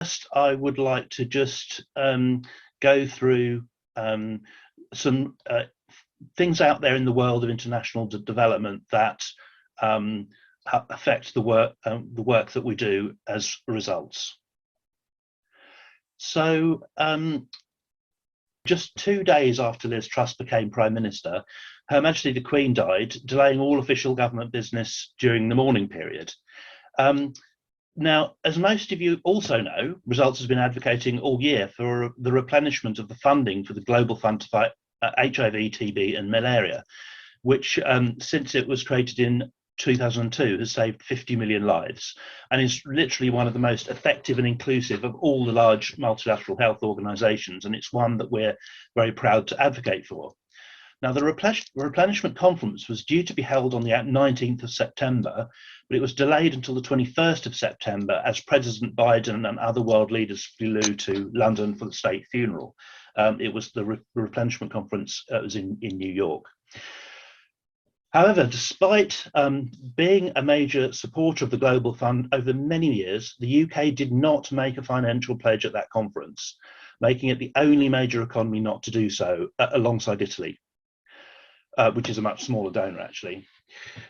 First, I would like to just go through some things out there in the world of international development that affect the work that we do as results. So just 2 days after Liz Truss became Prime Minister, Her Majesty the Queen died, delaying all official government business during the mourning period. Now, as most of you also know, Results has been advocating all year for the replenishment of the funding for the Global Fund to fight HIV, TB and Malaria, which since it was created in 2002 has saved 50 million lives and is literally one of the most effective and inclusive of all the large multilateral health organisations, and it's one that we're very proud to advocate for. Now, the replenishment conference was due to be held on the 19th of September, but it was delayed until the 21st of September as President Biden and other world leaders flew to London for the state funeral. It was the replenishment conference was in New York. However, despite being a major supporter of the Global Fund over many years, the UK did not make a financial pledge at that conference, making it the only major economy not to do so, alongside Italy. Which is a much smaller donor, actually.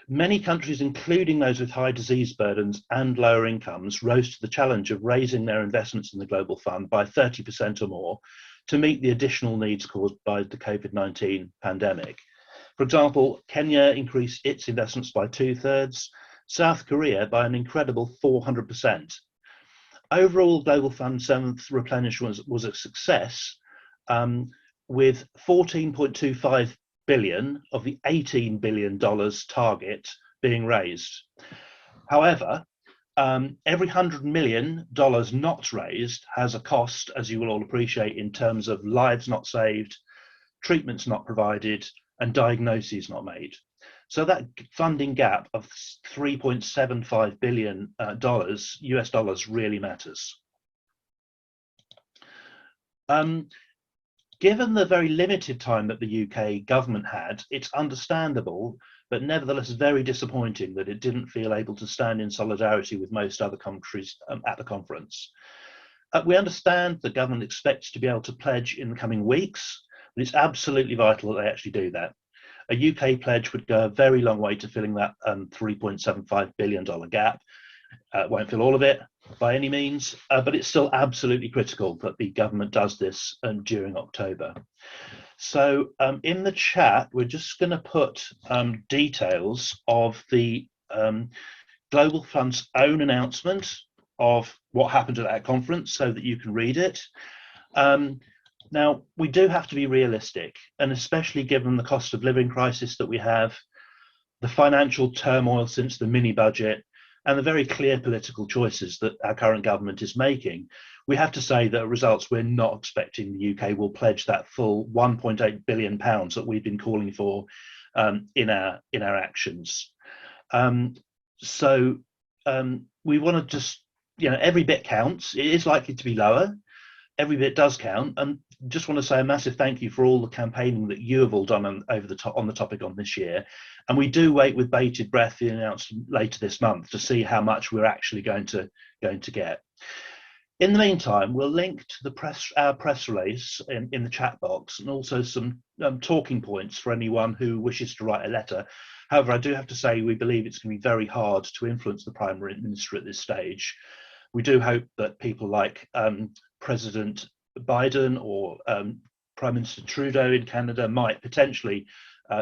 Many countries, including those with high disease burdens and lower incomes, rose to the challenge of raising their investments in the Global Fund by 30% or more to meet the additional needs caused by the COVID-19 pandemic. For example, Kenya increased its investments by 2/3, South Korea by an incredible 400%. Overall, Global Fund 7th replenishment was a success, with 14.25 billion of the $18 billion target being raised. However, every $100 million not raised has a cost, as you will all appreciate, in terms of lives not saved, treatments not provided, and diagnoses not made. So that funding gap of $3.75 billion US dollars really matters. Given the very limited time that the UK government had, it's understandable, but nevertheless very disappointing that it didn't feel able to stand in solidarity with most other countries at the conference. We understand the government expects to be able to pledge in the coming weeks, but it's absolutely vital that they actually do that. A UK pledge would go a very long way to filling that $3.75 billion gap. Won't fill all of it by any means, but it's still absolutely critical that the government does this during October. So in the chat, we're just going to put details of the Global Fund's own announcement of what happened at that conference so that you can read it. Now, we do have to be realistic, and especially given the cost of living crisis that we have, the financial turmoil since the mini budget, and the very clear political choices that our current government is making, we have to say that Results, we're not expecting the UK will pledge that full £1.8 billion that we've been calling for in our actions. We want to just, every bit counts. It is likely to be lower. Every bit does count, and just want to say a massive thank you for all the campaigning that you have all done on the topic on this year. And we do wait with bated breath the announcement later this month to see how much we're actually going to get. In the meantime, we'll link to our press release in the chat box, and also some talking points for anyone who wishes to write a letter. However, I do have to say we believe it's going to be very hard to influence the Prime Minister at this stage. We do hope that people like President Biden or Prime Minister Trudeau in Canada might potentially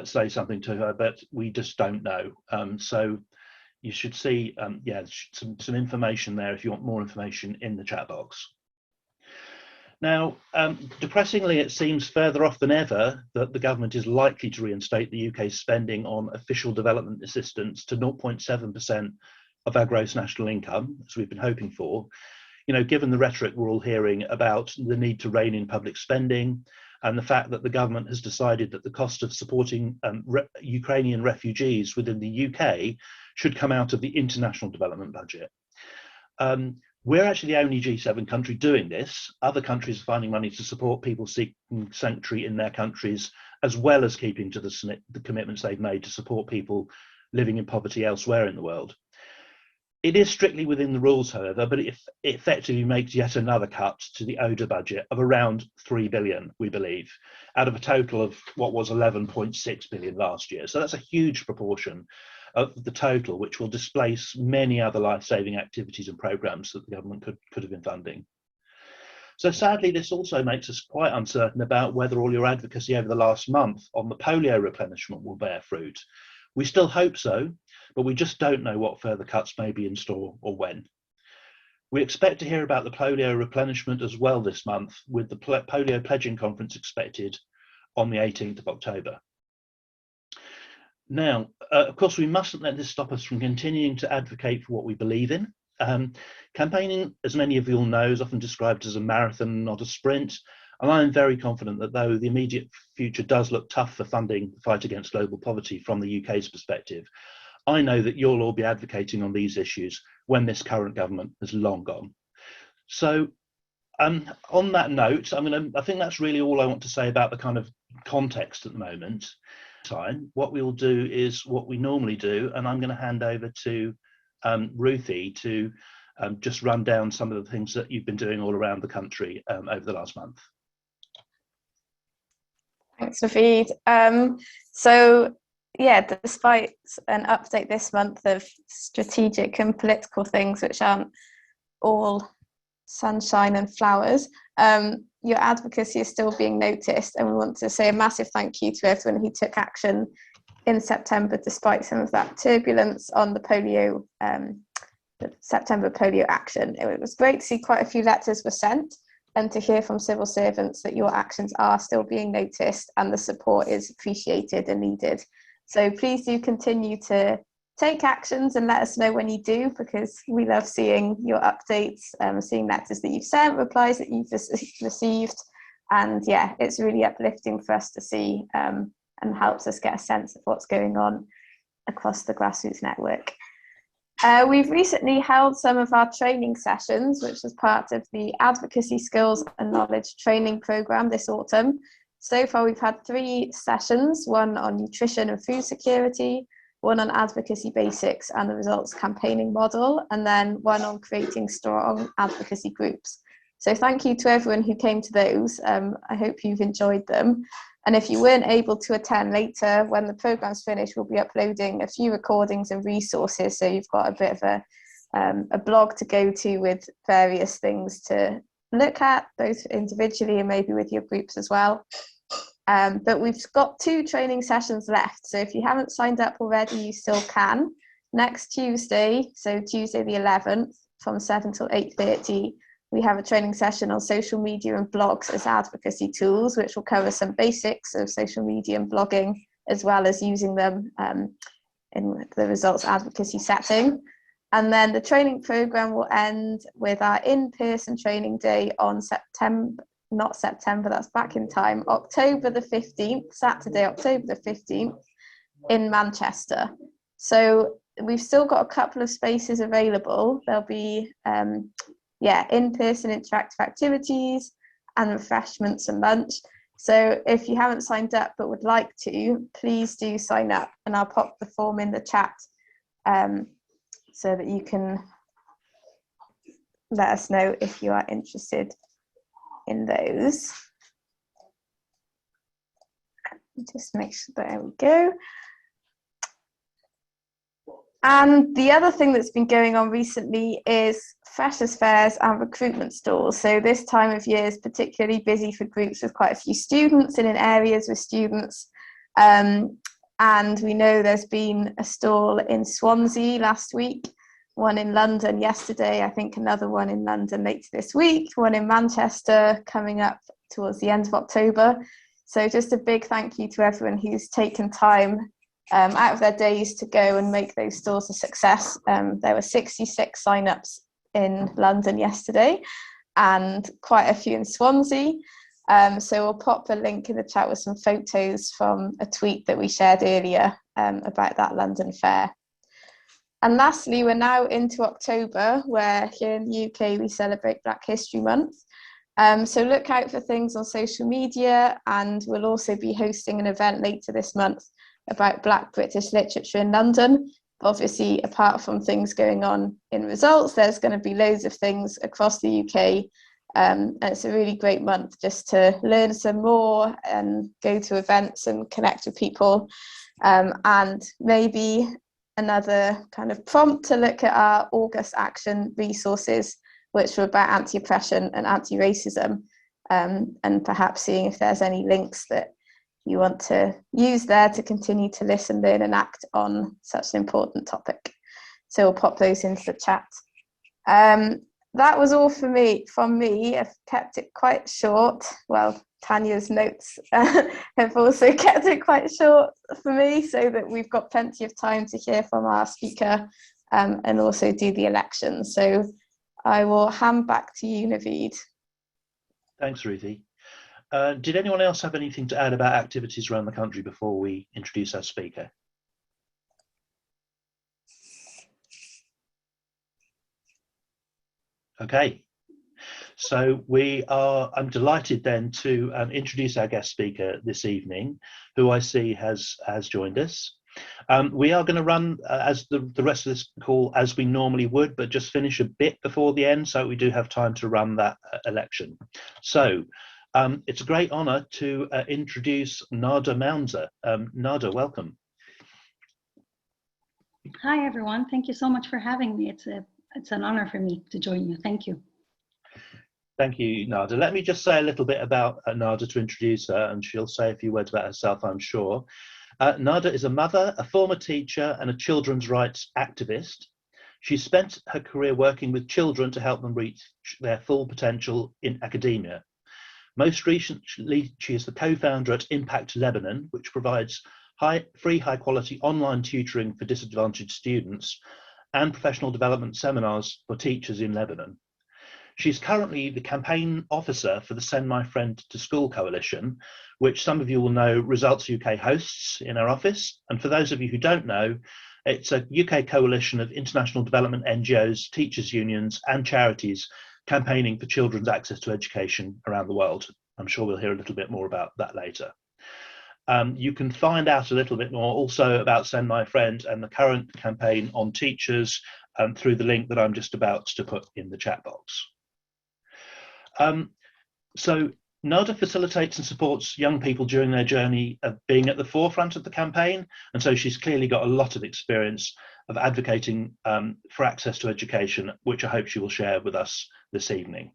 say something to her, but we just don't know. So you should see some information there if you want more information in the chat box. Now, depressingly, it seems further off than ever that the government is likely to reinstate the UK's spending on official development assistance to 0.7% of our gross national income, as we've been hoping for. Given the rhetoric we're all hearing about the need to rein in public spending, and the fact that the government has decided that the cost of supporting Ukrainian refugees within the UK should come out of the international development budget. We're actually the only G7 country doing this. Other countries are finding money to support people seeking sanctuary in their countries, as well as keeping to the commitments they've made to support people living in poverty elsewhere in the world. It is strictly within the rules, however, but it effectively makes yet another cut to the ODA budget of around 3 billion, we believe, out of a total of what was 11.6 billion last year. So that's a huge proportion of the total, which will displace many other life-saving activities and programmes that the government could have been funding. So sadly, this also makes us quite uncertain about whether all your advocacy over the last month on the polio replenishment will bear fruit. We still hope so, but we just don't know what further cuts may be in store or when. We expect to hear about the polio replenishment as well this month, with the polio pledging conference expected on the 18th of October. Now, of course, we mustn't let this stop us from continuing to advocate for what we believe in. Campaigning, as many of you all know, is often described as a marathon, not a sprint. And I'm very confident that though the immediate future does look tough for funding the fight against global poverty from the UK's perspective, I know that you'll all be advocating on these issues when this current government has long gone. So on that note, I think that's really all I want to say about the kind of context at the moment. What we will do is what we normally do, and I'm going to hand over to Ruthie to just run down some of the things that you've been doing all around the country over the last month. Thanks, Naveed. So yeah, despite an update this month of strategic and political things which aren't all sunshine and flowers, your advocacy is still being noticed, and we want to say a massive thank you to everyone who took action in September despite some of that turbulence on the September polio action. It was great to see quite a few letters were sent and to hear from civil servants that your actions are still being noticed and the support is appreciated and needed. So please do continue to take actions and let us know when you do, because we love seeing your updates, seeing letters that you've sent, replies that you've received. And yeah, it's really uplifting for us to see and helps us get a sense of what's going on across the grassroots network. We've recently held some of our training sessions, which was part of the Advocacy Skills and Knowledge Training Programme this autumn. So far, we've had 3 sessions, one on nutrition and food security, one on advocacy basics and the results campaigning model, and then one on creating strong advocacy groups. So thank you to everyone who came to those. I hope you've enjoyed them. And if you weren't able to attend later, when the programme's finished, we'll be uploading a few recordings and resources. So you've got a bit of a blog to go to with various things to look at, both individually and maybe with your groups as well. But we've got 2 training sessions left. So if you haven't signed up already, you still can. Next Tuesday, so Tuesday the 11th, from 7 till 8:30, we have a training session on social media and blogs as advocacy tools, which will cover some basics of social media and blogging, as well as using them in the results advocacy setting. And then the training programme will end with our in-person training day on that's back in time, October the 15th, Saturday, October the 15th in Manchester. So we've still got a couple of spaces available. There'll be in-person interactive activities and refreshments and lunch. So if you haven't signed up but would like to, please do sign up, and I'll pop the form in the chat so that you can let us know if you are interested in those. Just make sure, there we go. And the other thing that's been going on recently is freshers fairs and recruitment stalls. So this time of year is particularly busy for groups with quite a few students and in areas with students. And we know there's been a stall in Swansea last week, one in London yesterday, I think another one in London later this week, one in Manchester coming up towards the end of October. So just a big thank you to everyone who's taken time out of their days to go and make those stalls a success. There were 66 sign-ups in London yesterday and quite a few in Swansea. So we'll pop a link in the chat with some photos from a tweet that we shared earlier about that London fair. And lastly, we're now into October, where here in the UK we celebrate Black History Month. So look out for things on social media, and we'll also be hosting an event later this month about Black British literature in London. Obviously, apart from things going on in results, there's going to be loads of things across the UK. And it's a really great month just to learn some more and go to events and connect with people. And maybe another kind of prompt to look at our August Action resources, which were about anti-oppression and anti-racism, and perhaps seeing if there's any links that you want to use there to continue to listen, learn and act on such an important topic. So we'll pop those into the chat. That was all from me. I've kept it quite short. Well, Tanya's notes have also kept it quite short for me, so that we've got plenty of time to hear from our speaker and also do the election. So I will hand back to you, Naveed. Thanks, Ruthie. Did anyone else have anything to add about activities around the country before we introduce our speaker? Okay, so I'm delighted then to introduce our guest speaker this evening, who I see has joined us. We are going to run as the rest of this call as we normally would, but just finish a bit before the end, so we do have time to run that election. So it's a great honour to introduce Nada Mounzer. Nada, welcome. Hi everyone, thank you so much for having me. It's an honor for me to join you. Thank you. Thank you, Nada. Let me just say a little bit about Nada to introduce her, and she'll say a few words about herself, I'm sure. Nada is a mother, a former teacher, and a children's rights activist. She spent her career working with children to help them reach their full potential in academia. Most recently, she is the co-founder at Impact Lebanon, which provides free high-quality online tutoring for disadvantaged students and professional development seminars for teachers in Lebanon. She's currently the campaign officer for the Send My Friend to School Coalition, which some of you will know Results UK hosts in our office. And for those of you who don't know, it's a UK coalition of international development NGOs, teachers' unions and charities campaigning for children's access to education around the world. I'm sure we'll hear a little bit more about that later. You can find out a little bit more also about Send My Friend and the current campaign on teachers through the link that I'm just about to put in the chat box. So Nada facilitates and supports young people during their journey of being at the forefront of the campaign, and so she's clearly got a lot of experience of advocating for access to education, which I hope she will share with us this evening.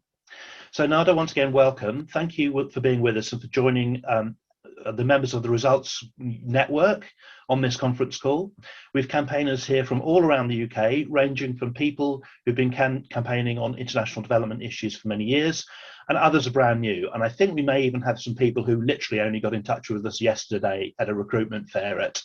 So Nada, once again, welcome. Thank you for being with us and for joining the members of the Results Network on this conference call. We've campaigners here from all around the UK, ranging from people who've been campaigning on international development issues for many years, and others are brand new. And I think we may even have some people who literally only got in touch with us yesterday at a recruitment fair at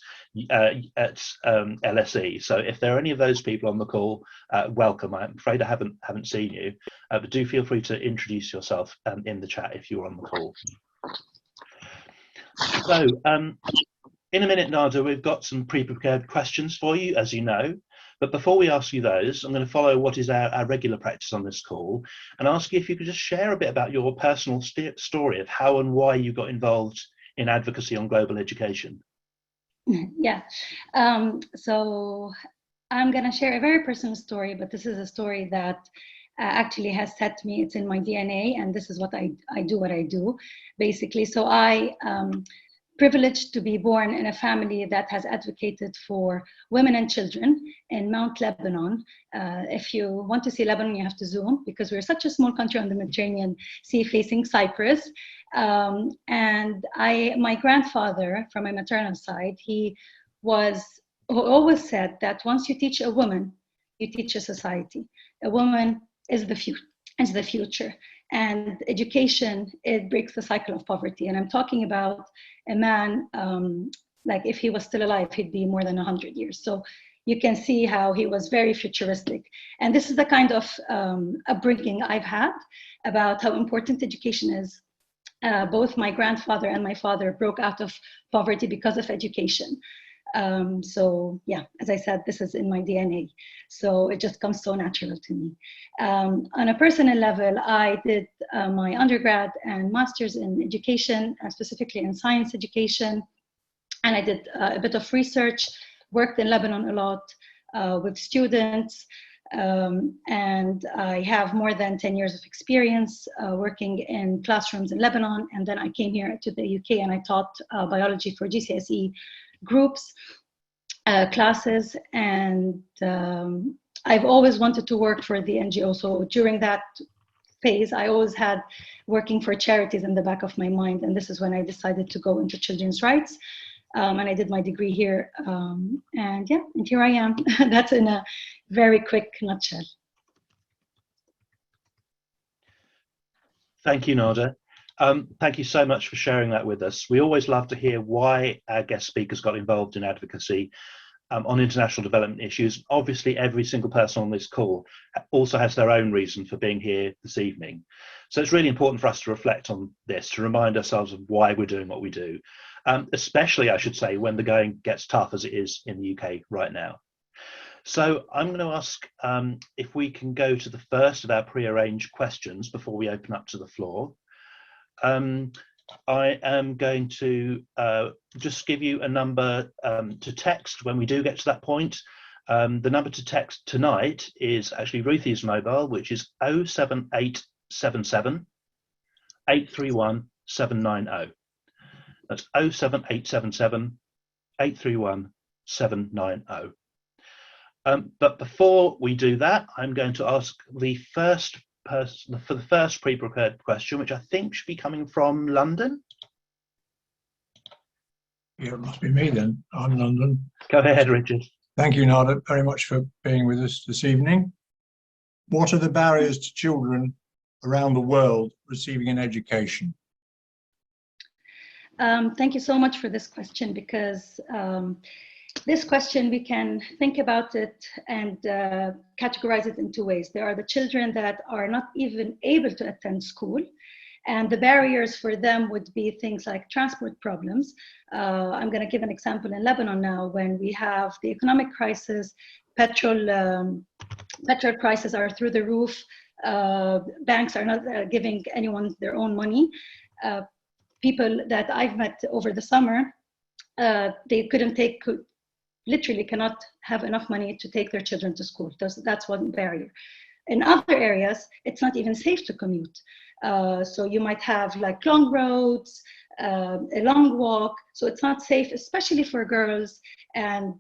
LSE. So if there are any of those people on the call, welcome. I'm afraid I haven't seen you, but do feel free to introduce yourself in the chat if you're on the call. So in a minute, Nada, we've got some pre-prepared questions for you, as you know. But before we ask you those, I'm going to follow what is our regular practice on this call and ask you if you could just share a bit about your personal story of how and why you got involved in advocacy on global education. Yeah, so I'm going to share a very personal story, but this is a story that actually has set me, it's in my DNA, and this is what I do, basically. So I'm privileged to be born in a family that has advocated for women and children in Mount Lebanon. If you want to see Lebanon, you have to zoom, because we're such a small country on the Mediterranean Sea facing Cyprus. And my grandfather, from my maternal side, he always said that once you teach a woman, you teach a society. A woman is the future, and education, it breaks the cycle of poverty. And I'm talking about a man, like if he was still alive, he'd be more than 100 years. So you can see how he was very futuristic. And this is the kind of upbringing I've had about how important education is. Both my grandfather and my father broke out of poverty because of education. So yeah, as I said, this is in my DNA. So it just comes so natural to me. On a personal level, I did my undergrad and master's in education, specifically in science education. And I did a bit of research worked in Lebanon a lot with students, and I have more than 10 years of experience working in classrooms in Lebanon. And then I came here to the UK and I taught biology for GCSE groups, classes, and I've always wanted to work for the NGO. So during that phase, I always had working for charities in the back of my mind. And this is when I decided to go into children's rights. And I did my degree here. And yeah, and here I am. That's in a very quick nutshell. Thank you, Nada. Thank you so much for sharing that with us. We always love to hear why our guest speakers got involved in advocacy on international development issues. Obviously, every single person on this call also has their own reason for being here this evening. So it's really important for us to reflect on this, to remind ourselves of why we're doing what we do, especially, I should say, when the going gets tough as it is in the UK right now. So I'm going to ask if we can go to the first of our pre-arranged questions before we open up to the floor. I am going to just give you a number to text when we do get to that point. The number to text tonight is actually Ruthie's mobile, which is 07877 831 790. That's 07877 831 790. But before we do that, I'm going to ask the first person for the first pre-prepared question, which I think should be coming from London. Yeah, it must be me then. I'm London. Go ahead, Richard. Thank you, Nada, very much for being with us this evening. What are the barriers to children around the world receiving an education? Thank you so much for this question, because this question, we can think about it and categorize it in two ways. There are the children that are not even able to attend school, and the barriers for them would be things like transport problems. I'm going to give an example in Lebanon now, when we have the economic crisis, petrol prices are through the roof, banks are not giving anyone their own money. People that I've met over the summer, they literally cannot have enough money to take their children to school. That's one barrier. In other areas, it's not even safe to commute. So you might have like long roads, a long walk. So it's not safe, especially for girls and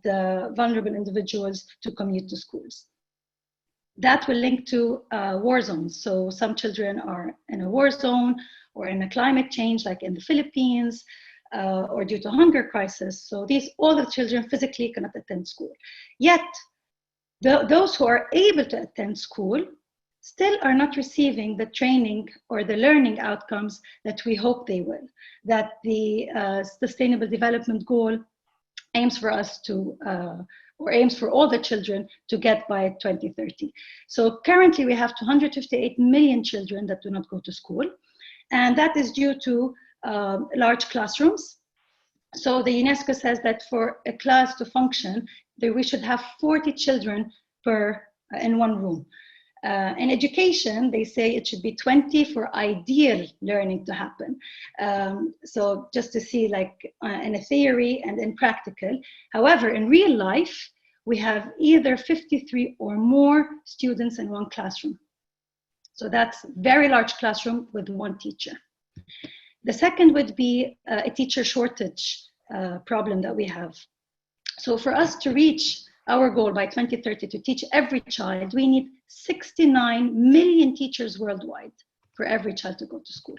vulnerable individuals, to commute to schools. That will link to war zones. So some children are in a war zone or in a climate change, like in the Philippines, or due to hunger crisis. So all the children physically cannot attend school. Yet, those who are able to attend school still are not receiving the training or the learning outcomes that we hope they will, that the Sustainable Development Goal aims for us to, or aims for all the children to get by 2030. So currently we have 258 million children that do not go to school. And that is due to large classrooms. So the UNESCO says that for a class to function, we should have 40 children in one room. In education, they say it should be 20 for ideal learning to happen. So just to see, like in a theory and in practical. However, in real life, we have either 53 or more students in one classroom. So that's a very large classroom with one teacher. The second would be a teacher shortage problem that we have. So for us to reach our goal by 2030 to teach every child, we need 69 million teachers worldwide for every child to go to school.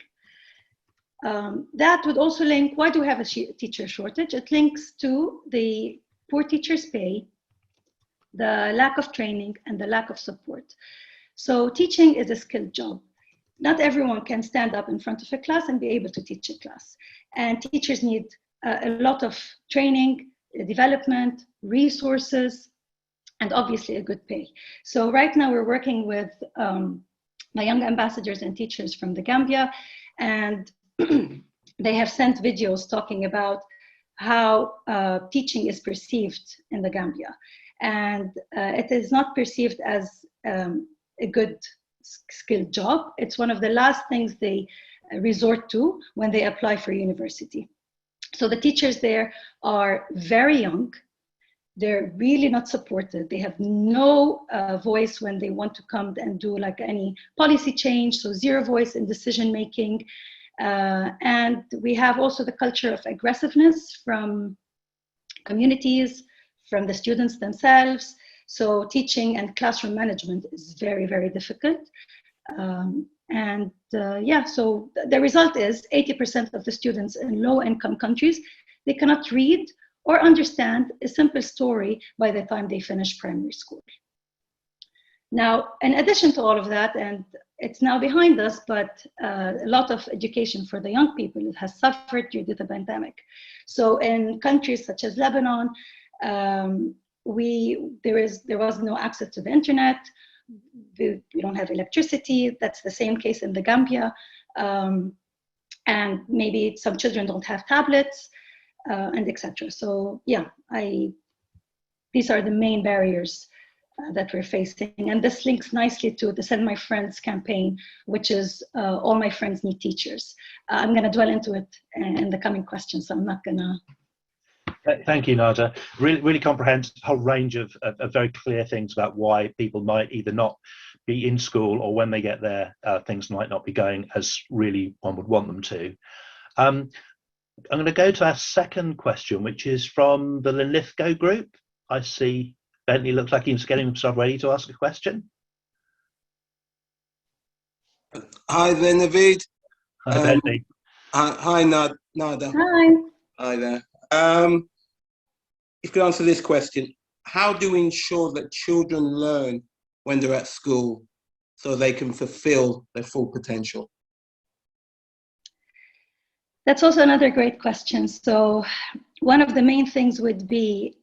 That would also link, why do we have a teacher shortage? It links to the poor teachers' pay, the lack of training, and the lack of support. So teaching is a skilled job. Not everyone can stand up in front of a class and be able to teach a class. And teachers need a lot of training, development, resources, and obviously a good pay. So right now we're working with my young ambassadors and teachers from the Gambia, and they have sent videos talking about how teaching is perceived in the Gambia. And it is not perceived as a good skilled job. It's one of the last things they resort to when they apply for university. So the teachers there are very young. They're really not supported. They have no voice when they want to come and do like any policy change, so zero voice in decision making. And we have also the culture of aggressiveness from communities, from the students themselves. So teaching and classroom management is very, very difficult. Yeah, so the result is 80% of the students in low-income countries, they cannot read or understand a simple story by the time they finish primary school. Now, in addition to all of that, and it's now behind us, but a lot of education for the young people has suffered due to the pandemic. So in countries such as Lebanon, there was no access to the internet. We don't have electricity. That's the same case in the Gambia. And maybe some children don't have tablets, and etc. So yeah, these are the main barriers that we're facing. And this links nicely to the Send My Friends campaign, which is all my friends need teachers. I'm gonna dwell into it in the coming questions, so I'm not gonna. Thank you, Nada. Really comprehensive, whole range of very clear things about why people might either not be in school, or when they get there, things might not be going as really one would want them to. I'm going to go to our second question, which is from the Linlithgow group. I see Bentley looks like he's getting himself ready to ask a question. Hi there, Naveed. Hi, Bentley. Hi, Nada. Hi. Hi there. If you could answer this question, how do we ensure that children learn when they're at school so they can fulfill their full potential? That's also another great question. So one of the main things would be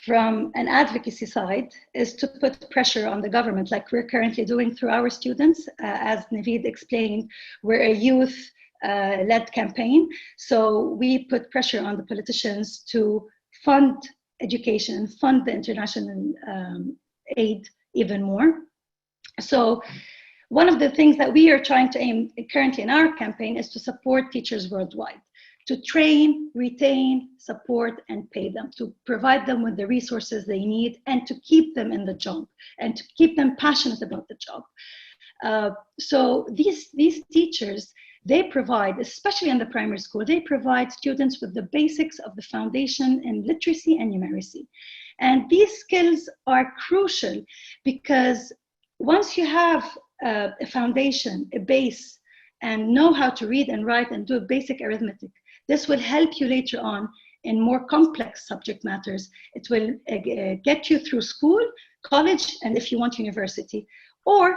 from an advocacy side is to put pressure on the government, like we're currently doing through our students. As Naveed explained, we're a youth-led campaign. So we put pressure on the politicians to fund education, fund the international aid even more. So one of the things that we are trying to aim currently in our campaign is to support teachers worldwide, to train, retain, support, and pay them, to provide them with the resources they need, and to keep them in the job, and to keep them passionate about the job. So these teachers, they provide, especially in the primary school, they provide students with the basics of the foundation in literacy and numeracy. And these skills are crucial because once you have a foundation, a base, and know how to read and write and do basic arithmetic, this will help you later on in more complex subject matters. It will get you through school, college, and if you want, university. Or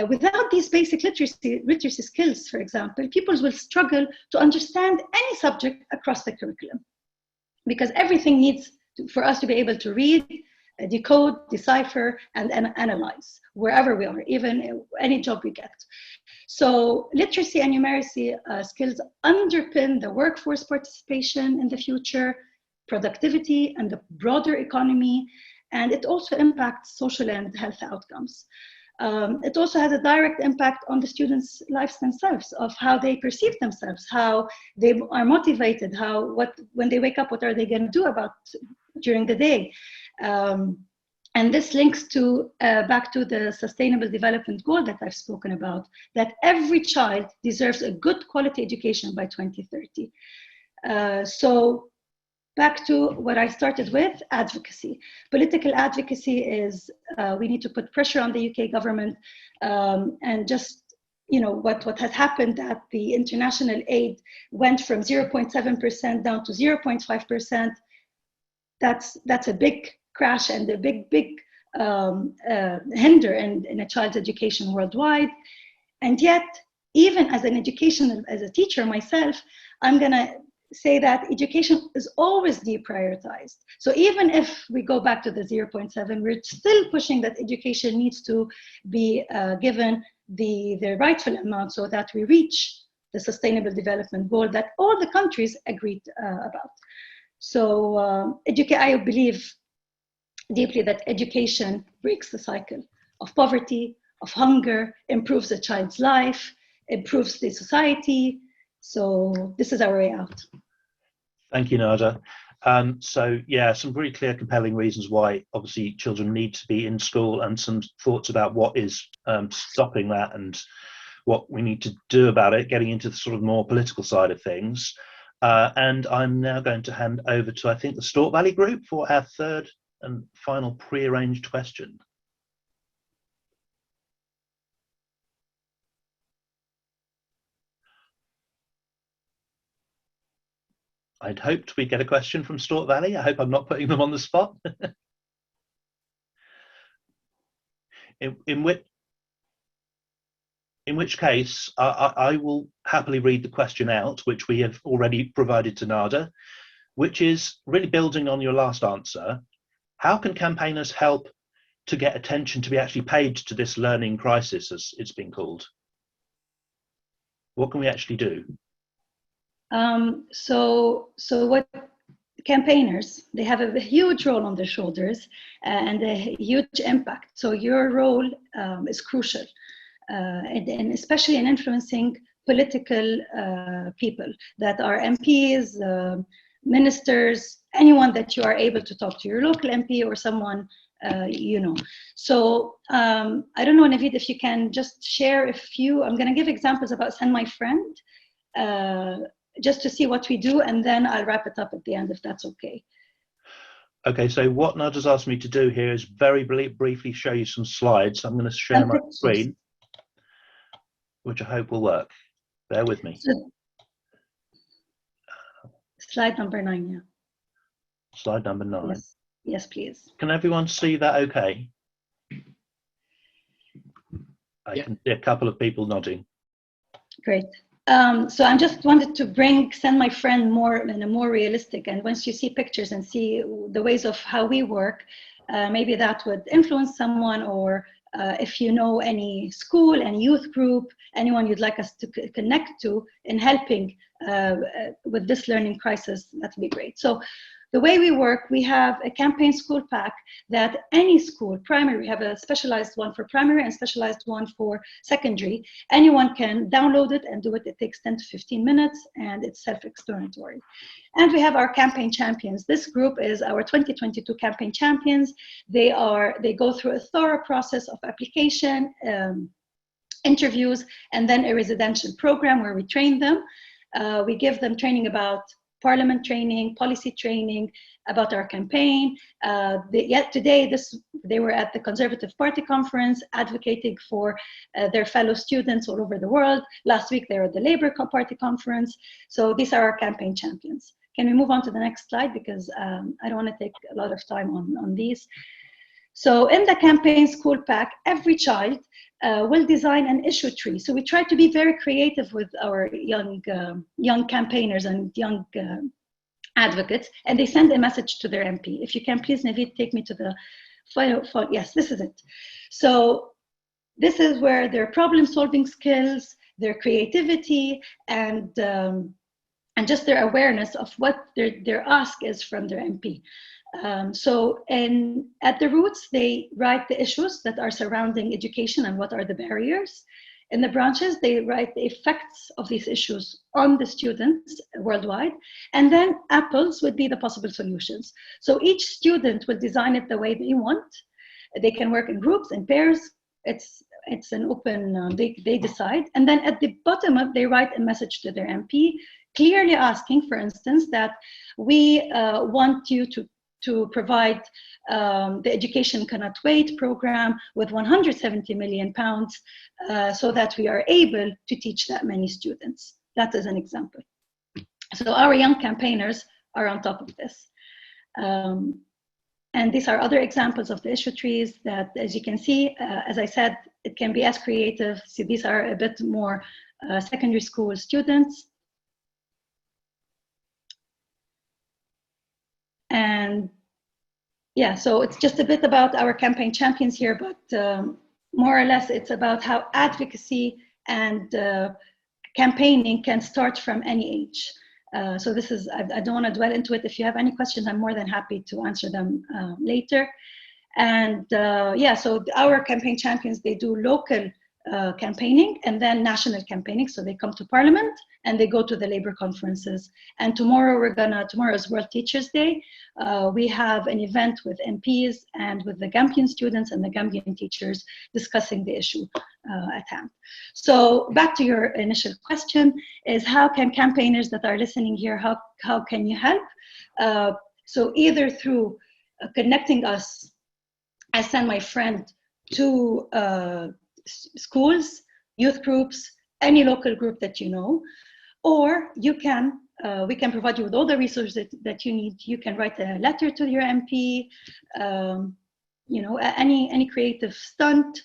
without these basic literacy skills, for example, pupils will struggle to understand any subject across the curriculum, because everything needs for us to be able to read, decode, decipher, and analyze wherever we are, even any job we get. So literacy and numeracy skills underpin the workforce participation in the future, productivity, and the broader economy, and it also impacts social and health outcomes. It also has a direct impact on the students' lives themselves, of how they perceive themselves, how they are motivated, when they wake up, what are they going to do about during the day. And this links to back to the Sustainable Development Goal that I've spoken about, that every child deserves a good quality education by 2030. So back to what I started with, advocacy. Political advocacy is, we need to put pressure on the UK government, and just, what has happened, that the international aid went from 0.7% down to 0.5%. That's a big crash and a big hinder in a child's education worldwide. And yet, even as a teacher myself, I'm gonna say that education is always deprioritized. So even if we go back to the 0.7, we're still pushing that education needs to be given the rightful amount so that we reach the Sustainable Development Goal that all the countries agreed about. So I believe deeply that education breaks the cycle of poverty, of hunger, improves a child's life, improves the society. So this is our way out. Thank you, Nada. So yeah, some very clear, compelling reasons why obviously children need to be in school, and some thoughts about what is stopping that and what we need to do about it, getting into the sort of more political side of things. And I'm now going to hand over to, I think, the Stork Valley group for our third and final pre-arranged question. I'd hoped we'd get a question from Stork Valley. I hope I'm not putting them on the spot. in which case, I will happily read the question out, which we have already provided to Nada, which is really building on your last answer. How can campaigners help to get attention to be actually paid to this learning crisis, as it's been called? What can we actually do? So what campaigners, they have a huge role on their shoulders and a huge impact. So your role is crucial, and especially in influencing political people that are MPs, ministers, anyone that you are able to talk to, your local MP or someone you know. So I don't know, Naveed, if you can just share a few. I'm going to give examples about Send My Friend, just to see what we do, and then I'll wrap it up at the end, if that's okay. Okay, so what Nada's asked me to do here is very briefly show you some slides. I'm going to share my screen, which I hope will work. Bear with me. Slide number 9, yeah. Slide number 9. Yes, yes, please. Can everyone see that okay? I can see a couple of people nodding. Great. So I just wanted to Send My Friend more in a more realistic, and once you see pictures and see the ways of how we work, maybe that would influence someone, or if you know any school, any youth group, anyone you'd like us to connect to in helping with this learning crisis, that would be great. So the way we work, we have a campaign school pack that any school, primary, we have a specialized one for primary and specialized one for secondary. Anyone can download it and do it. It takes 10 to 15 minutes, and it's self-explanatory. And we have our campaign champions. This group is our 2022 campaign champions. They go through a thorough process of application, interviews, and then a residential program where we train them. We give them training about parliament training, policy training, about our campaign. Yet today, they were at the Conservative Party conference advocating for their fellow students all over the world. Last week, they were at the Labour Party conference. So these are our campaign champions. Can we move on to the next slide? Because I don't want to take a lot of time on these. So in the campaign school pack, every child will design an issue tree. So we try to be very creative with our young campaigners and young advocates, and they send a message to their MP. If you can, please, Naveed, take me to the final. Yes, this is it. So this is where their problem-solving skills, their creativity, and just their awareness of what their ask is from their MP. So at the roots, they write the issues that are surrounding education and what are the barriers. In the branches, they write the effects of these issues on the students worldwide. And then apples would be the possible solutions. So each student will design it the way they want. They can work in groups, in pairs. It's an open, they decide. And then at the bottom up, they write a message to their MP, clearly asking, for instance, that we want you to provide the Education Cannot Wait program with £170 million so that we are able to teach that many students. That is an example. So our young campaigners are on top of this. And these are other examples of the issue trees that, as you can see, as I said, it can be as creative. So these are a bit more secondary school students. And yeah, so it's just a bit about our campaign champions here, but more or less it's about how advocacy and campaigning can start from any age. So this is, I don't want to dwell into it. If you have any questions, I'm more than happy to answer them later. And yeah, so our campaign champions, they do local campaigning, and then national campaigning. So they come to Parliament and they go to the labor conferences. And tomorrow is World Teachers Day. We have an event with MPs and with the Gambian students and the Gambian teachers discussing the issue at hand. So back to your initial question is, how can campaigners that are listening here, how can you help? So either through connecting us, I send my friend to schools, youth groups, any local group that you know, or you can, we can provide you with all the resources that you need. You can write a letter to your MP, you know, any creative stunt.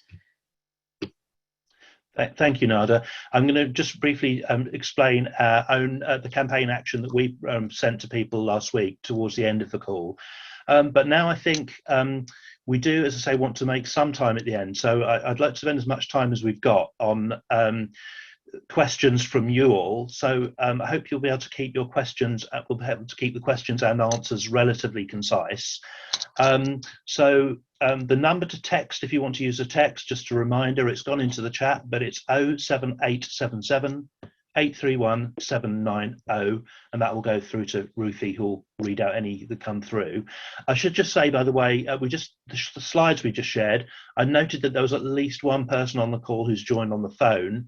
Thank you, Nada. I'm going to just briefly explain our own the campaign action that we sent to people last week towards the end of the call. But now I think we do, as I say, want to make some time at the end. So I'd like to spend as much time as we've got on questions from you all. So I hope you'll be able to keep your questions, we'll be able to keep the questions and answers relatively concise. So the number to text, if you want to use a text, just a reminder, it's gone into the chat, but it's 07877 831 790, and that will go through to Ruthie, who'll read out any that come through. I should just say, by the way, the slides we just shared, I noted that there was at least one person on the call who's joined on the phone.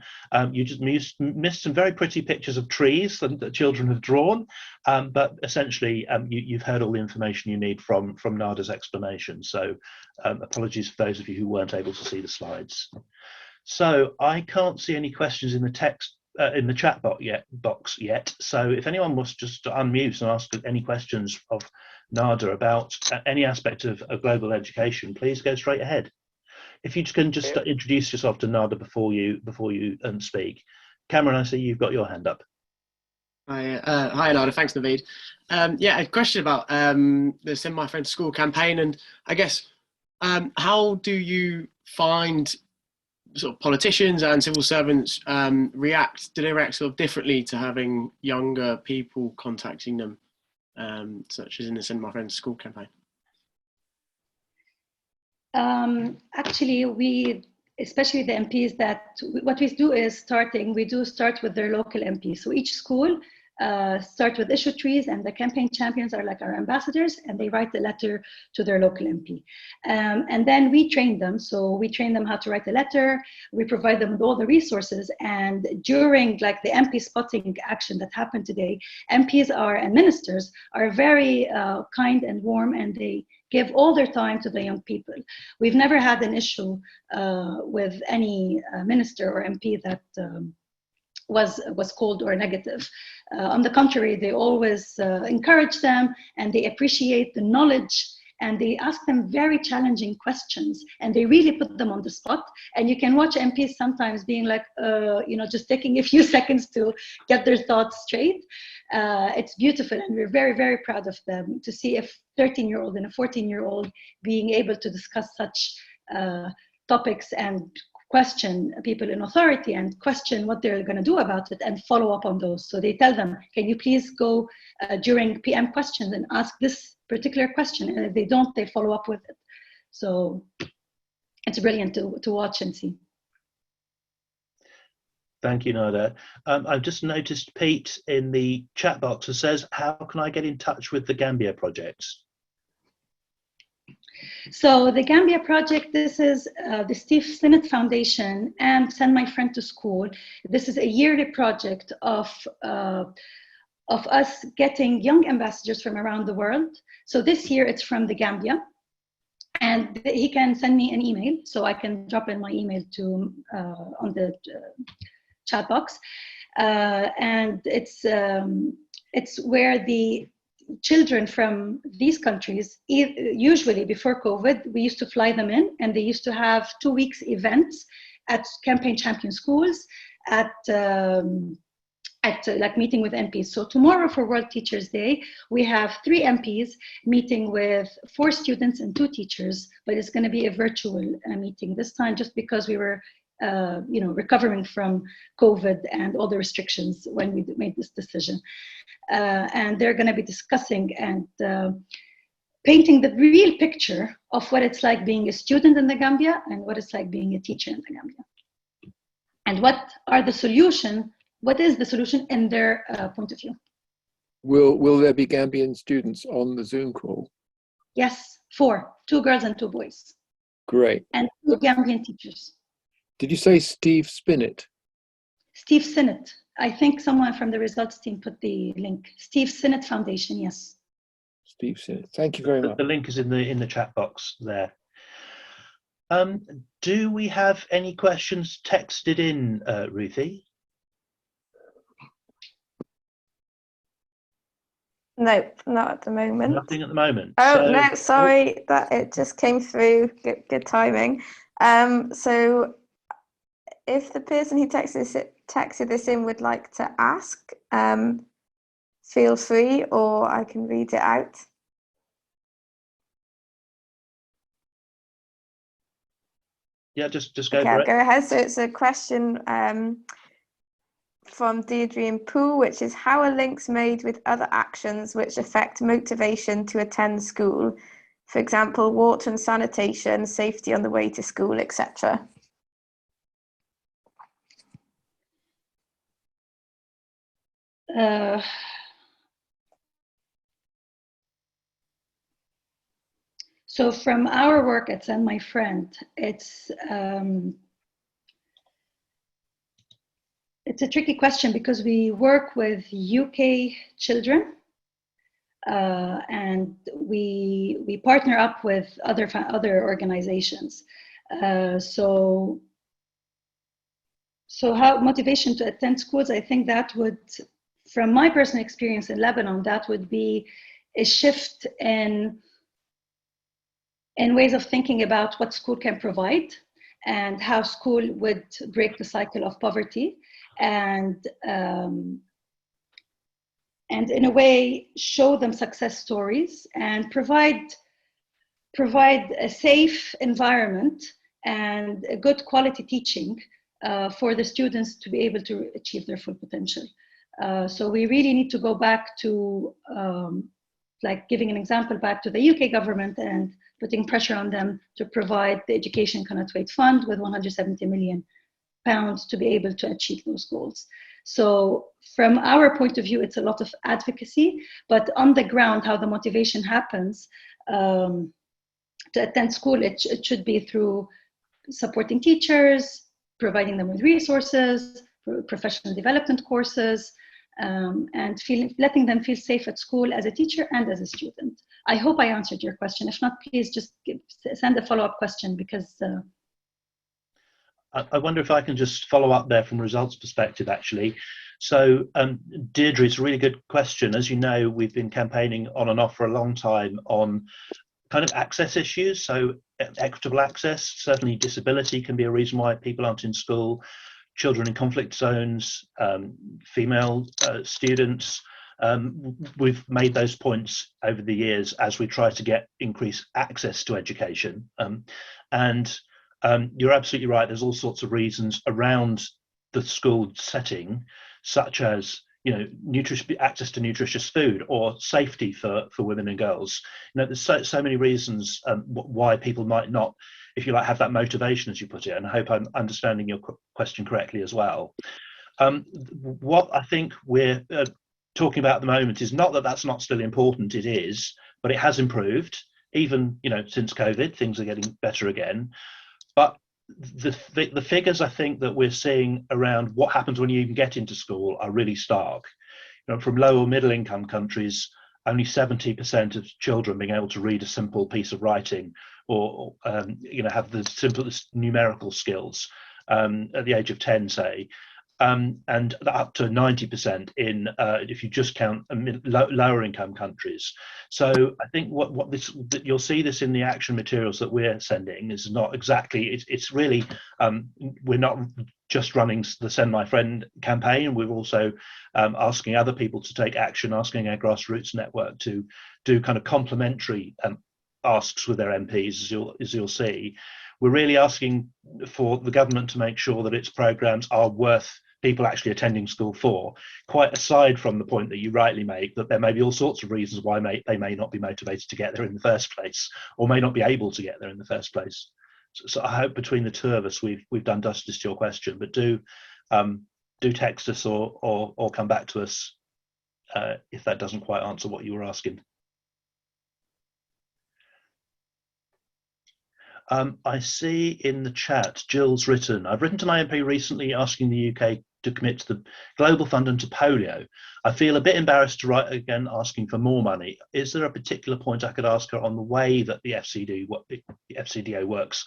You just missed some very pretty pictures of trees that children have drawn, but essentially you've heard all the information you need from Nada's explanation. So apologies for those of you who weren't able to see the slides. So I can't see any questions in the text in the chat box yet. So if anyone wants just to unmute and ask any questions of Nada about any aspect of global education, please go straight ahead. If you can just introduce yourself to Nada before you speak. Cameron, I see you've got your hand up. Hi, Nada. Thanks, Naveed. Yeah, a question about the Send My Friend to School campaign, and I guess how do you find sort of politicians and civil servants react? Do they react sort of differently to having younger people contacting them, such as in the Send My Friend to School campaign? Actually, especially the MPs, what we do is start with their local MPs. So each school start with issue trees, and the campaign champions are like our ambassadors, and they write the letter to their local MP. And then we train them. So we train them how to write a letter. We provide them with all the resources. And during like the MP spotting action that happened today, MPs and ministers are very kind and warm, and they give all their time to the young people. We've never had an issue with any minister or MP that was cold or negative. On the contrary, they always encourage them, and they appreciate the knowledge, and they ask them very challenging questions, and they really put them on the spot. And you can watch MPs sometimes being like, just taking a few seconds to get their thoughts straight. It's beautiful, and we're very, very proud of them to see a 13-year-old and a 14-year-old being able to discuss such topics and question people in authority and question what they're going to do about it and follow up on those. So they tell them, can you please go during PM questions and ask this particular question? And if they don't, they follow up with it. So it's brilliant to watch and see. Thank you, Nada. I've just noticed Pete in the chat box that says, how can I get in touch with the Gambia Projects? So the Gambia Project, this is the Steve Sinnott Foundation and Send My Friend to School. This is a yearly project of us getting young ambassadors from around the world. So this year it's from the Gambia, and he can send me an email, so I can drop in my email to on the chat box, and it's where the children from these countries, usually before COVID, we used to fly them in, and they used to have 2 weeks events at campaign champion schools, at like meeting with MPs. So tomorrow for World Teachers Day, we have 3 MPs meeting with 4 students and 2 teachers, but it's going to be a virtual meeting this time, just because we were recovering from COVID and all the restrictions when we made this decision. And they're going to be discussing and painting the real picture of what it's like being a student in the Gambia and what it's like being a teacher in the Gambia. and what are the solution, what is the solution in their point of view. Will there be Gambian students on the Zoom call? Yes, 4, 2 girls and 2 boys. Great. And 2 Gambian teachers. Did you say Steve Spinnett? Steve Sinnott. I think someone from the results team put the link. Steve Sinnott Foundation, yes. Steve Sinnott. Thank you very much. The link is in the chat box there. Do we have any questions texted in, Ruthie? Nope, not at the moment. Nothing at the moment. Oh, So, no, sorry, that it just came through. Good timing. So if the person who texted this in would like to ask, feel free, or I can read it out. Yeah, just go Okay, for I'll it. go ahead. So it's a question from Deirdre and Pooh, which is, how are links made with other actions which affect motivation to attend school? For example, water and sanitation, safety on the way to school, etc. So from our work at Send My Friend, it's a tricky question because we work with UK children and we partner up with other organizations. So how motivation to attend schools, I think that would, from my personal experience in Lebanon, that would be a shift in ways of thinking about what school can provide and how school would break the cycle of poverty and in a way show them success stories and provide a safe environment and a good quality teaching for the students to be able to achieve their full potential. So we really need to go back to like giving an example back to the UK government and putting pressure on them to provide the Education Cannot Wait Fund with £170 million to be able to achieve those goals. So from our point of view, it's a lot of advocacy, but on the ground, how the motivation happens to attend school, it should be through supporting teachers, providing them with resources, professional development courses, and letting them feel safe at school as a teacher and as a student. I hope I answered your question. If not, please just send a follow-up question because... I wonder if I can just follow up there from a results perspective, actually. So, Deirdre, it's a really good question. As you know, we've been campaigning on and off for a long time on kind of access issues. So equitable access, certainly disability can be a reason why people aren't in school, children in conflict zones, female students. We've made those points over the years as we try to get increased access to education. You're absolutely right. There's all sorts of reasons around the school setting, such as access to nutritious food or safety for women and girls. There's so many reasons why people might not, if you like, have that motivation, as you put it. And I hope I'm understanding your question correctly as well. What I think we're talking about at the moment is not that that's not still important. It is, but it has improved. Even since COVID, things are getting better again. But the figures I think that we're seeing around what happens when you even get into school are really stark. From low or middle income countries, only 70% of children being able to read a simple piece of writing or have the simplest numerical skills at the age of 10, say, and up to 90% in if you just count lower income countries. So I think what you'll see this in the action materials that we're sending is not exactly, it's really, we're not just running the Send My Friend campaign. We're also asking other people to take action, asking our grassroots network to do kind of complementary asks with their MPs, as you'll see. We're really asking for the government to make sure that its programs are worth people actually attending school for, quite aside from the point that you rightly make, that there may be all sorts of reasons why they may not be motivated to get there in the first place, or may not be able to get there in the first place. So I hope between the two of us we've done justice to your question. But do text us or come back to us if that doesn't quite answer what you were asking. I see in the chat, Jill's written, I've written to my MP recently asking the UK to commit to the Global Fund and to polio. I feel a bit embarrassed to write again asking for more money. Is there a particular point I could ask her on the way that the FCDO works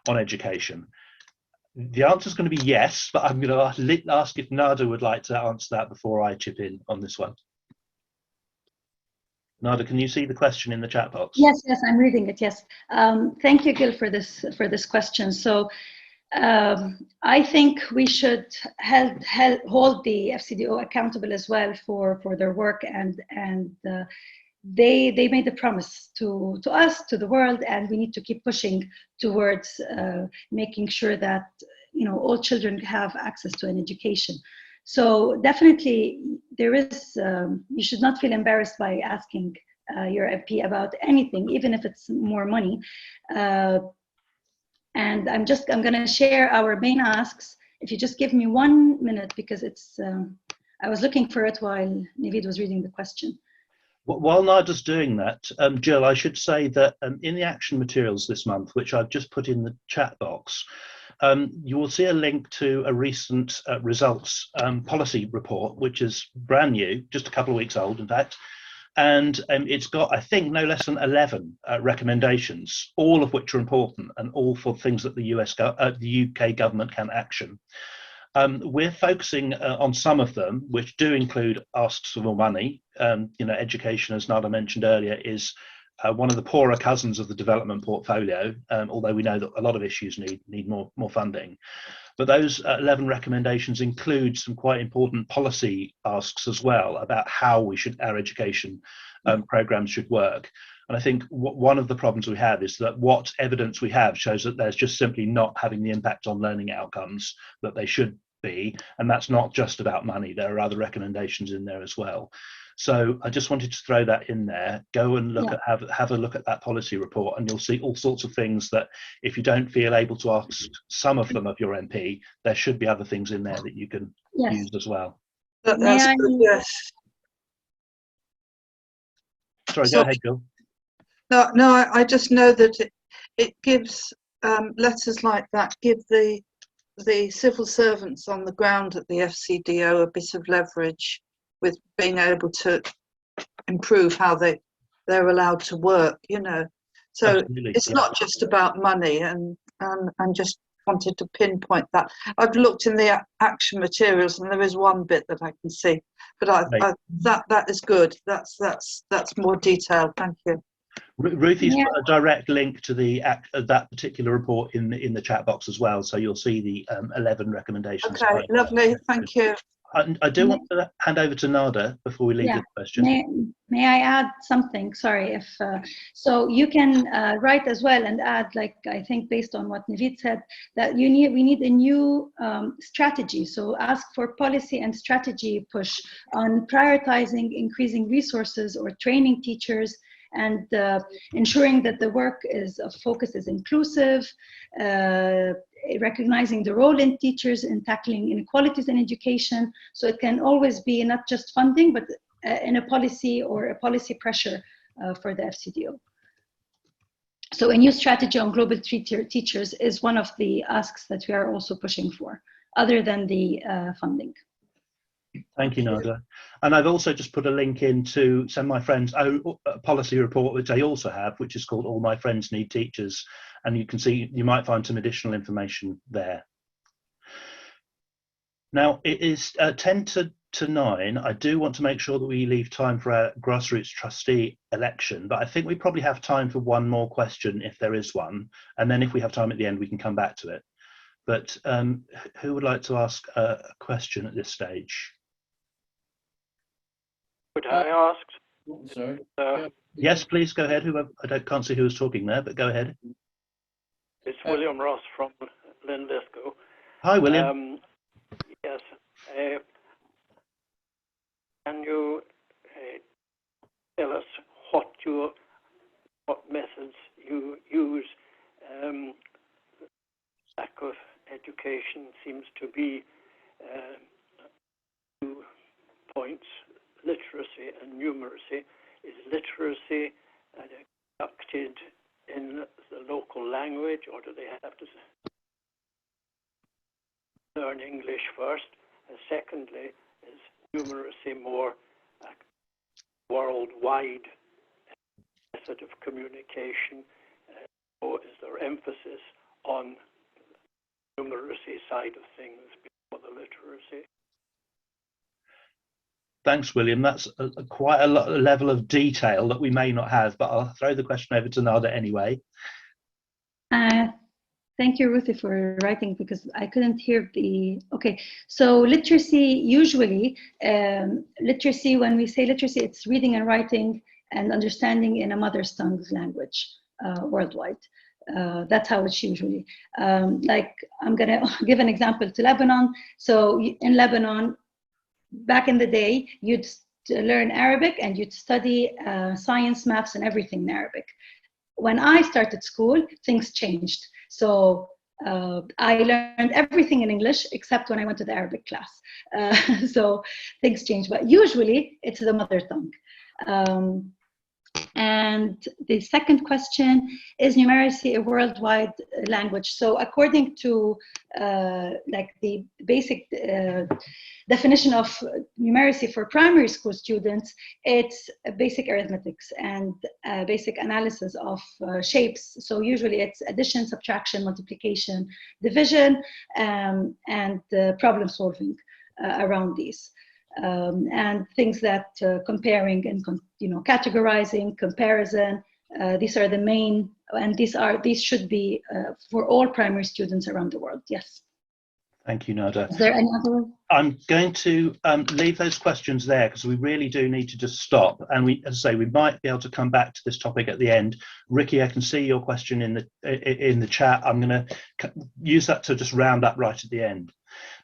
on education? The answer is going to be yes, but I'm going to ask if Nada would like to answer that before I chip in on this one. Nada, can you see the question in the chat box? Yes, I'm reading it. Yes, thank you, Gil, for this question. So I think we should hold the FCDO accountable as well for their work, and they made a promise to us, to the world, and we need to keep pushing towards making sure that all children have access to an education. So definitely there is, you should not feel embarrassed by asking your MP about anything, even if it's more money. And I'm going to share our main asks. If you just give me 1 minute, because it's, I was looking for it while Naveed was reading the question. While Nada's doing that, Jill, I should say that in the action materials this month, which I've just put in the chat box, you will see a link to a recent results policy report, which is brand new, just a couple of weeks old, in fact. And it's got, I think, no less than 11 recommendations, all of which are important and all for things that the UK government can action. We're focusing on some of them, which do include asks for more money. Education, as Nada mentioned earlier, is one of the poorer cousins of the development portfolio, although we know that a lot of issues need more funding. But those 11 recommendations include some quite important policy asks as well about how our education programs should work. And I think one of the problems we have is that what evidence we have shows that there's just simply not having the impact on learning outcomes that they should be. And that's not just about money. There are other recommendations in there as well. So I just wanted to throw that in there. Go and look at have a look at that policy report, and you'll see all sorts of things that if you don't feel able to ask some of them of your MP, there should be other things in there that you can use as well. That's good, yes. Sorry, go ahead, Jill. No, I just know that it gives letters like that give the civil servants on the ground at the FCDO a bit of leverage with being able to improve how they're allowed to work, So Absolutely, it's not just about money, and just wanted to pinpoint that. I've looked in the action materials, and there is one bit that I can see, but that is good. That's more detailed. Thank you. Ruthie's put a direct link to that particular report in the chat box as well, so you'll see the 11 recommendations. Okay, lovely. Thank you. I do want to hand over to Nada before we leave the question. May I add something? Sorry, if so you can write as well and add, like, I think based on what Naveed said, that we need a new strategy. So ask for policy and strategy push on prioritizing increasing resources or training teachers, and ensuring that the work of focus is inclusive, recognizing the role in teachers in tackling inequalities in education. So it can always be not just funding, but in a policy or a policy pressure for the FCDO. So a new strategy on global teachers is one of the asks that we are also pushing for, other than the funding. Thank you, Nada. And I've also just put a link in to Send My Friends policy report, which I also have, which is called All My Friends Need Teachers. And you can see, you might find some additional information there. Now, it is 10 to 9. I do want to make sure that we leave time for our grassroots trustee election, but I think we probably have time for one more question if there is one. And then if we have time at the end, we can come back to it. But who would like to ask a question at this stage? Could I ask? Sorry. Yes, please go ahead. I can't see who was talking there, but go ahead. It's William Ross from Lindesco. Hi, William. Yes. Can you tell us what methods you use education seems to be 2 points, literacy and numeracy. Is literacy conducted in the local language, or do they have to learn English first? And secondly, is numeracy more a worldwide method of communication, or is there emphasis on the numeracy side of things before the literacy? Thanks, William. That's quite a level of detail that we may not have, but I'll throw the question over to Nada anyway. Thank you, Ruthie, for writing, because I couldn't hear the, okay. So literacy, usually, literacy, when we say literacy, it's reading and writing and understanding in a mother's tongue language worldwide. That's how it's usually. Like, I'm gonna give an example to Lebanon. So in Lebanon, back in the day, you'd learn Arabic and you'd study science, maths, and everything in Arabic. When I started school, things changed. So I learned everything in English except when I went to the Arabic class. So things changed, but usually it's the mother tongue. And the second question, is numeracy a worldwide language? So according to like the basic definition of numeracy for primary school students, it's basic arithmetics and basic analysis of shapes. So usually it's addition, subtraction, multiplication, division, and problem solving around these. And things that comparing and categorizing, comparison, these are the main, and these should be for all primary students around the world. Yes. Thank you, Nada. Is there any other? I'm going to leave those questions there because we really do need to just stop. And we, as I say, we might be able to come back to this topic at the end. Ricky, I can see your question in the chat. I'm going to use that to just round up right at the end.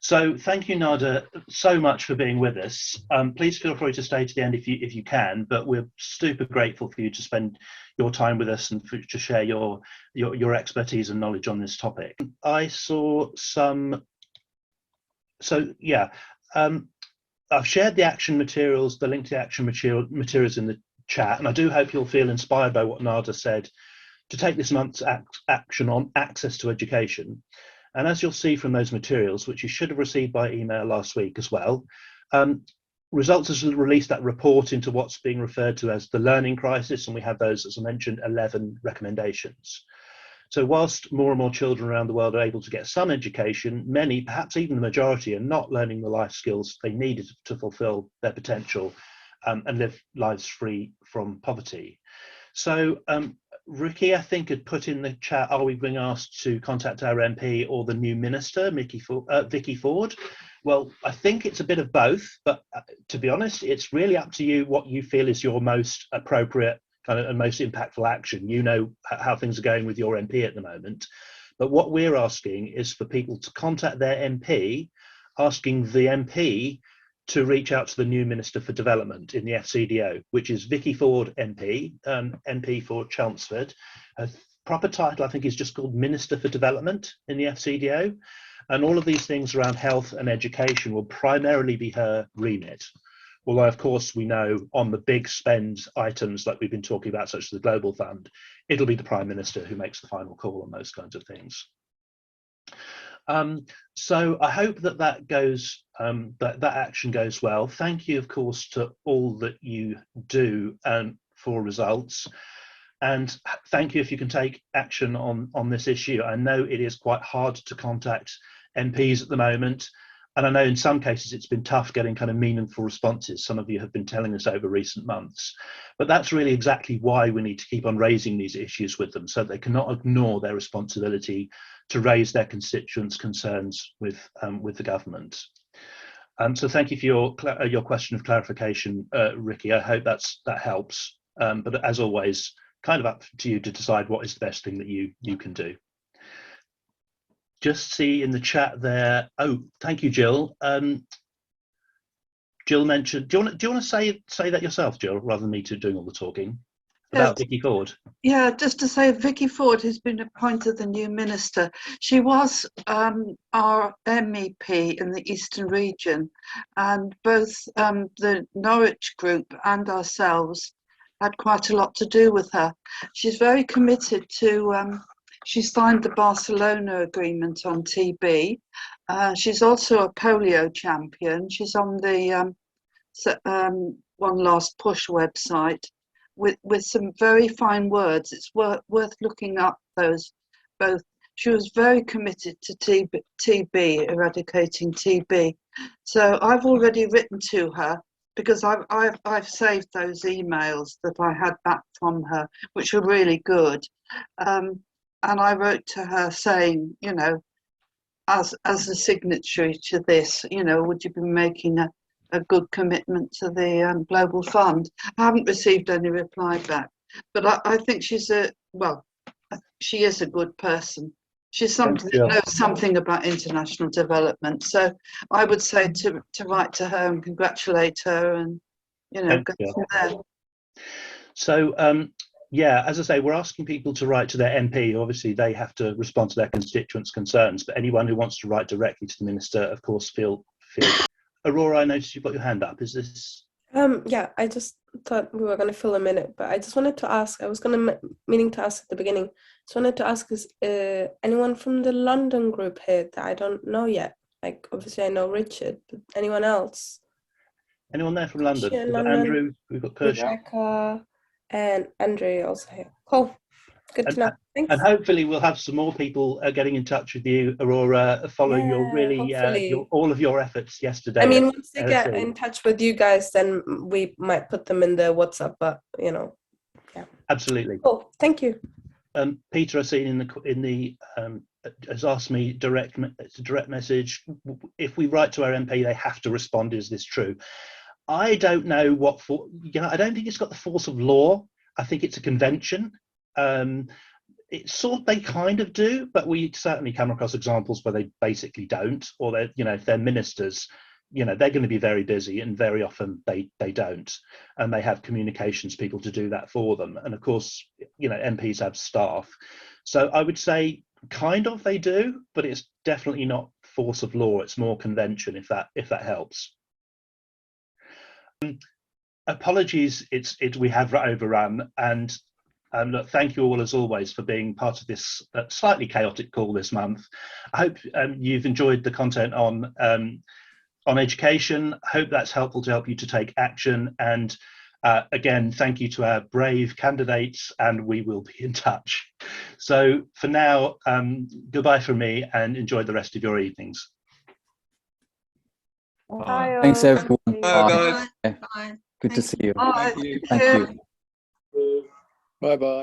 So thank you, Nada, so much for being with us. Please feel free to stay to the end if you can, but we're super grateful for you to spend your time with us and to share your expertise and knowledge on this topic. I saw some, so yeah, I've shared the action materials, the link to the action materials in the chat, and I do hope you'll feel inspired by what Nada said to take this month's action on access to education. And as you'll see from those materials, which you should have received by email last week as well, Results has released that report into what's being referred to as the learning crisis, and we have those, as I mentioned, 11 recommendations. So whilst more and more children around the world are able to get some education, many, perhaps even the majority, are not learning the life skills they needed to fulfill their potential and live lives free from poverty. So Ricky, I think, had put in the chat, are we being asked to contact our MP or the new minister, Vicky Ford? Well, I think it's a bit of both, but to be honest, it's really up to you what you feel is your most appropriate kind of and most impactful action. You know how things are going with your MP at the moment. But what we're asking is for people to contact their MP, asking the MP to reach out to the new Minister for Development in the FCDO, which is Vicky Ford MP, MP for Chelmsford. Her proper title, I think, is just called Minister for Development in the FCDO. And all of these things around health and education will primarily be her remit. Although, of course, we know on the big spend items like we've been talking about, such as the Global Fund, it'll be the Prime Minister who makes the final call on those kinds of things. So I hope that that goes, that action goes well. Thank you, of course, to all that you do for results. And thank you if you can take action on this issue. I know it is quite hard to contact MPs at the moment. And I know in some cases it's been tough getting kind of meaningful responses. Some of you have been telling us over recent months. But that's really exactly why we need to keep on raising these issues with them, so they cannot ignore their responsibility to raise their constituents' concerns with the government. So thank you for your question of clarification, Ricky. I hope that helps. But as always, kind of up to you to decide what is the best thing that you can do. Just see in the chat there. Oh, thank you, Jill. Jill mentioned. Do you want to say that yourself, Jill, rather than me doing all the talking? about Vicky Ford? Yeah, just to say, Vicky Ford has been appointed the new minister. She was our MEP in the Eastern region, and both the Norwich group and ourselves had quite a lot to do with her. She's very committed to, she signed the Barcelona Agreement on TB. She's also a polio champion. She's on the One Last Push website with some very fine words. It's worth looking up those both. She was very committed to TB, eradicating TB. So I've already written to her, because I've saved those emails that I had back from her, which were really good. And I wrote to her saying, you know, as a signatory to this, you know, would you be making a good commitment to the Global Fund? I haven't received any reply back, but I think she is a good person. She's somebody that knows something about international development. So I would say to write to her and congratulate her, and, you know, go from there. So, yeah, as I say, we're asking people to write to their MP. Obviously, they have to respond to their constituents' concerns, but anyone who wants to write directly to the Minister, of course, feel. Aurora, I noticed you've got your hand up. Is this? Yeah, I just thought we were going to fill a minute, but I just wanted to ask, I was meaning to ask at the beginning, just wanted to ask, is anyone from the London group here that I don't know yet? Like, obviously I know Richard, but anyone else? Anyone there from London? We've got Andrew, we've got Kirsty. Rebecca, and Andre also here. Cool. Good to know. Thanks. And hopefully we'll have some more people getting in touch with you, Aurora, following your really all of your efforts yesterday. I mean, once they get in touch with you guys, then we might put them in the WhatsApp. But you know, yeah. Absolutely. Cool. Thank you. Peter, I've seen in the has asked me it's a direct message. If we write to our MP, they have to respond. Is this true? I don't know what for. You know, I don't think it's got the force of law. I think it's a convention. It's they kind of do, but we certainly come across examples where they basically don't, or they're, you know, if they're ministers, you know, they're going to be very busy, and very often they don't, and they have communications people to do that for them. And of course, you know, MPs have staff, so I would say kind of they do, but it's definitely not force of law. It's more convention, if that helps. Apologies, we have overrun, and look, thank you all as always for being part of this slightly chaotic call this month. I hope you've enjoyed the content on education. Hope that's helpful to help you to take action. And again, thank you to our brave candidates, and we will be in touch. So for now, goodbye from me, and enjoy the rest of your evenings. Bye. Thanks everyone. Bye, guys. Good to see you. Bye. Thank you. Bye bye.